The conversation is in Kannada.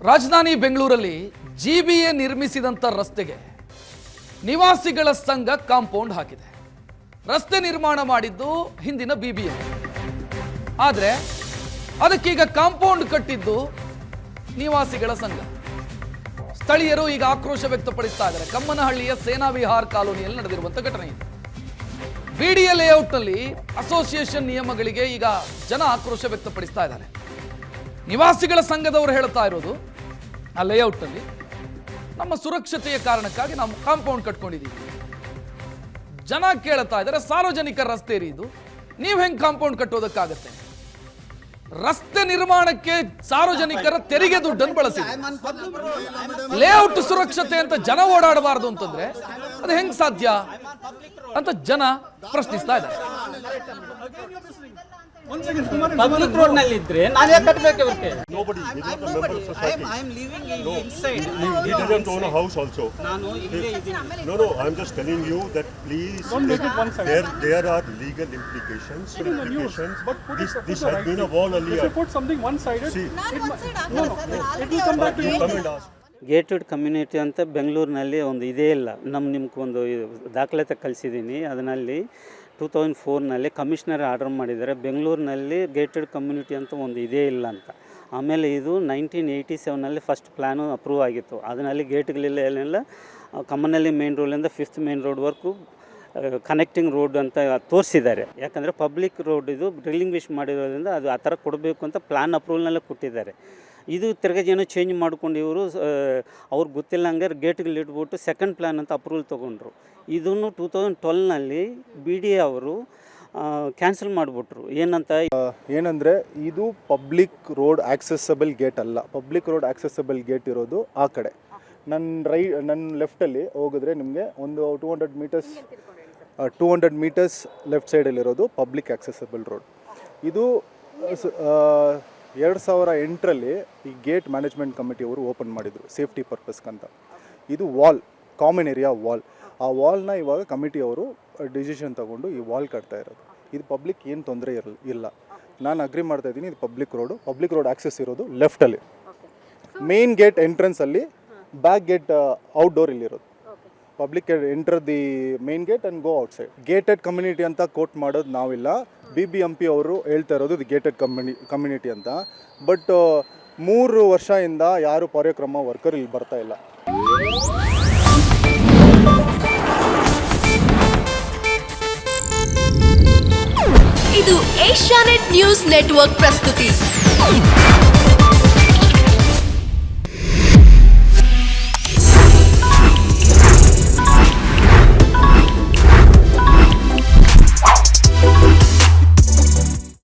ರಾಜಧಾನಿ ಬೆಂಗಳೂರಲ್ಲಿ ಜಿಬಿಎ ನಿರ್ಮಿಸಿದಂಥ ರಸ್ತೆಗೆ ನಿವಾಸಿಗಳ ಸಂಘ ಕಾಂಪೌಂಡ್ ಹಾಕಿದೆ. ರಸ್ತೆ ನಿರ್ಮಾಣ ಮಾಡಿದ್ದು ಹಿಂದಿನ ಬಿಬಿಎಂ, ಆದರೆ ಅದಕ್ಕೀಗ ಕಾಂಪೌಂಡ್ ಕಟ್ಟಿದ್ದು ನಿವಾಸಿಗಳ ಸಂಘ. ಸ್ಥಳೀಯರು ಈಗ ಆಕ್ರೋಶ ವ್ಯಕ್ತಪಡಿಸ್ತಾ ಇದ್ದಾರೆ. ಕಮ್ಮನಹಳ್ಳಿಯ ಸೇನಾ ವಿಹಾರ್ ಕಾಲೋನಿಯಲ್ಲಿ ನಡೆದಿರುವಂಥ ಘಟನೆ ಇದು. ಬಿಡಿಎ ಲೇಔಟ್ನಲ್ಲಿ ಅಸೋಸಿಯೇಷನ್ ನಿಯಮಗಳಿಗೆ ಈಗ ಜನ ಆಕ್ರೋಶ ವ್ಯಕ್ತಪಡಿಸ್ತಾ ಇದ್ದಾರೆ. ನಿವಾಸಿಗಳ ಸಂಘದವರು ಹೇಳ್ತಾ ಇರೋದು, ಆ ಲೇಔಟ್ನಲ್ಲಿ ನಮ್ಮ ಸುರಕ್ಷತೆಯ ಕಾರಣಕ್ಕಾಗಿ ನಾವು ಕಾಂಪೌಂಡ್ ಕಟ್ಕೊಂಡಿದ್ದೀವಿ. ಜನ ಕೇಳ್ತಾ ಇದ್ದಾರೆ, ಸಾರ್ವಜನಿಕ ರಸ್ತೆ ಇದು, ನೀವು ಹೆಂಗೆ ಕಾಂಪೌಂಡ್ ಕಟ್ಟೋದಕ್ಕಾಗತ್ತೆ? ರಸ್ತೆ ನಿರ್ಮಾಣಕ್ಕೆ ಸಾರ್ವಜನಿಕರ ತೆರಿಗೆ ದುಡ್ಡನ್ನು ಬಳಸಿದೆ. ಲೇಔಟ್ ಸುರಕ್ಷತೆ ಅಂತ ಜನ ಓಡಾಡಬಾರ್ದು ಅಂತಂದ್ರೆ ಅದು ಹೆಂಗ್ ಸಾಧ್ಯ ಅಂತ ಜನ ಪ್ರಶ್ನಿಸ್ತಾ ಇದ್ದಾರೆ. ಪಬ್ಲಿಕ್ ರೋಡ್ ನಲ್ಲಿ ಇದ್ರೆ ನಾನು ಯಾಕೆ ಕಟ್ಟಬೇಕು ಇವಕ್ಕೆ? Nobody. I am living inside. He doesn't own a house also. ನಾನು ಇಲ್ಲೇ ಇದ್ದೀನಿ. No, I am just telling you that please. Don't make it one sided. There are legal implications. But put This it has been a wall earlier. If you put something one-sided, See, it will come back to you. come and ask. Gated community ಅಂತ ಬೆಂಗಳೂರಿನಲ್ಲಿ ಒಂದು ಇದೇ ಇಲ್ಲ. ನಿಮ್ಗೊಂದು ದಾಖಲಾತಿ ಕಳಿಸಿದ್ದೀನಿ. ಅದರಲ್ಲಿ 2004ನಲ್ಲಿ ಕಮಿಷನರ್ ಆರ್ಡರ್ ಮಾಡಿದ್ದಾರೆ, ಬೆಂಗಳೂರಿನಲ್ಲಿ ಗೇಟೆಡ್ ಕಮ್ಯುನಿಟಿ ಅಂತ ಒಂದು ಇದೇ ಇಲ್ಲ ಅಂತ. ಆಮೇಲೆ ಇದು 1987ನಲ್ಲಿ ಫಸ್ಟ್ ಪ್ಲ್ಯಾನು ಅಪ್ರೂವ್ ಆಗಿತ್ತು. ಅದರಲ್ಲಿ ಗೇಟ್ಗಳಿಲ್ಲ, ಏನಿಲ್ಲ. ಕಮ್ಮನಹಳ್ಳಿ ಮೇನ್ ರೋಡಿಂದ 5th ಮೇನ್ ರೋಡ್ವರೆಗೂ ಕನೆಕ್ಟಿಂಗ್ ರೋಡ್ ಅಂತ ತೋರಿಸಿದ್ದಾರೆ. ಯಾಕಂದರೆ ಪಬ್ಲಿಕ್ ರೋಡ್ ಇದು ಡ್ರಿಲ್ಲಿಂಗ್ ವಿಶ್ ಮಾಡಿರೋದ್ರಿಂದ ಅದು ಆ ಥರ ಕೊಡಬೇಕು ಅಂತ ಪ್ಲ್ಯಾನ್ ಅಪ್ರೂವಲ್ನಲ್ಲೇ ಕೊಟ್ಟಿದ್ದಾರೆ. ಇದು ತಿರ್ಗೇನೋ ಚೇಂಜ್ ಮಾಡ್ಕೊಂಡು ಇವರು ಅವ್ರಿಗೆ ಗೊತ್ತಿಲ್ಲ ಹಂಗೆ ಗೇಟ್ಗಳು ಇಟ್ಬಿಟ್ಟು ಸೆಕೆಂಡ್ ಪ್ಲ್ಯಾನ್ ಅಂತ ಅಪ್ರೂವಲ್ ತೊಗೊಂಡ್ರು. ಇದನ್ನು 2012ನಲ್ಲಿ BDA ಅವರು ಕ್ಯಾನ್ಸಲ್ ಮಾಡಿಬಿಟ್ರು. ಏನಂದರೆ ಇದು ಪಬ್ಲಿಕ್ ರೋಡ್ ಆಕ್ಸೆಸಬಲ್ ಗೇಟ್ ಅಲ್ಲ. ಪಬ್ಲಿಕ್ ರೋಡ್ ಆಕ್ಸೆಸಬಲ್ ಗೇಟ್ ಇರೋದು ಆ ಕಡೆ. ನನ್ನ ಲೆಫ್ಟಲ್ಲಿ ಹೋಗಿದ್ರೆ ನಿಮಗೆ ಒಂದು 200 ಮೀಟರ್ಸ್ ಲೆಫ್ಟ್ ಸೈಡಲ್ಲಿರೋದು ಪಬ್ಲಿಕ್ ಆಕ್ಸೆಸಬಲ್ ರೋಡ್. ಇದು 2008ರಲ್ಲಿ ಈ ಗೇಟ್ ಮ್ಯಾನೇಜ್ಮೆಂಟ್ ಕಮಿಟಿ ಅವರು ಓಪನ್ ಮಾಡಿದರು ಸೇಫ್ಟಿ ಪರ್ಪಸ್ಗಂತ. ಇದು ವಾಲ್, ಕಾಮನ್ ಏರಿಯಾ ವಾಲ್. ಆ ವಾಲ್ನ ಇವಾಗ ಕಮಿಟಿ ಅವರು ಡಿಸಿಷನ್ ತಗೊಂಡು ಈ ವಾಲ್ ಕಟ್ತಾ ಇರೋದು. ಇದು ಪಬ್ಲಿಕ್ ಏನು ತೊಂದರೆ ಇಲ್ಲ. ನಾನು ಅಗ್ರಿ ಮಾಡ್ತಾ ಇದ್ದೀನಿ. ಇದು ಪಬ್ಲಿಕ್ ರೋಡ್ ಆಕ್ಸೆಸ್ ಇರೋದು ಲೆಫ್ಟಲ್ಲಿ. ಮೇನ್ ಗೇಟ್ ಎಂಟ್ರೆನ್ಸಲ್ಲಿ, ಬ್ಯಾಕ್ ಗೇಟ್ ಔಟ್ಡೋರ್ ಇಲ್ಲಿರೋದು. Public enter the main gate and go outside. Gated community ಅಂತ ಕೋಟ್ ಮಾಡೋದು ನಾವಿಲ್ಲ. BBMP ಅವರು ಹೇಳ್ತಾ ಇರೋದು ಇದು ಗೇಟೆಡ್ ಕಮ್ಯುನಿಟಿ ಅಂತ. ಬಟ್ 3 ವರ್ಷದಿಂದ ಯಾರು ಕಾರ್ಯಕ್ರಮ ವರ್ಕರ್ ಇಲ್ಲಿ ಬರ್ತಾ ಇಲ್ಲ. ಇದು ಏಷ್ಯಾನೆಟ್ ನ್ಯೂಸ್ ನೆಟ್ವರ್ಕ್ ಪ್ರಸ್ತುತಿ.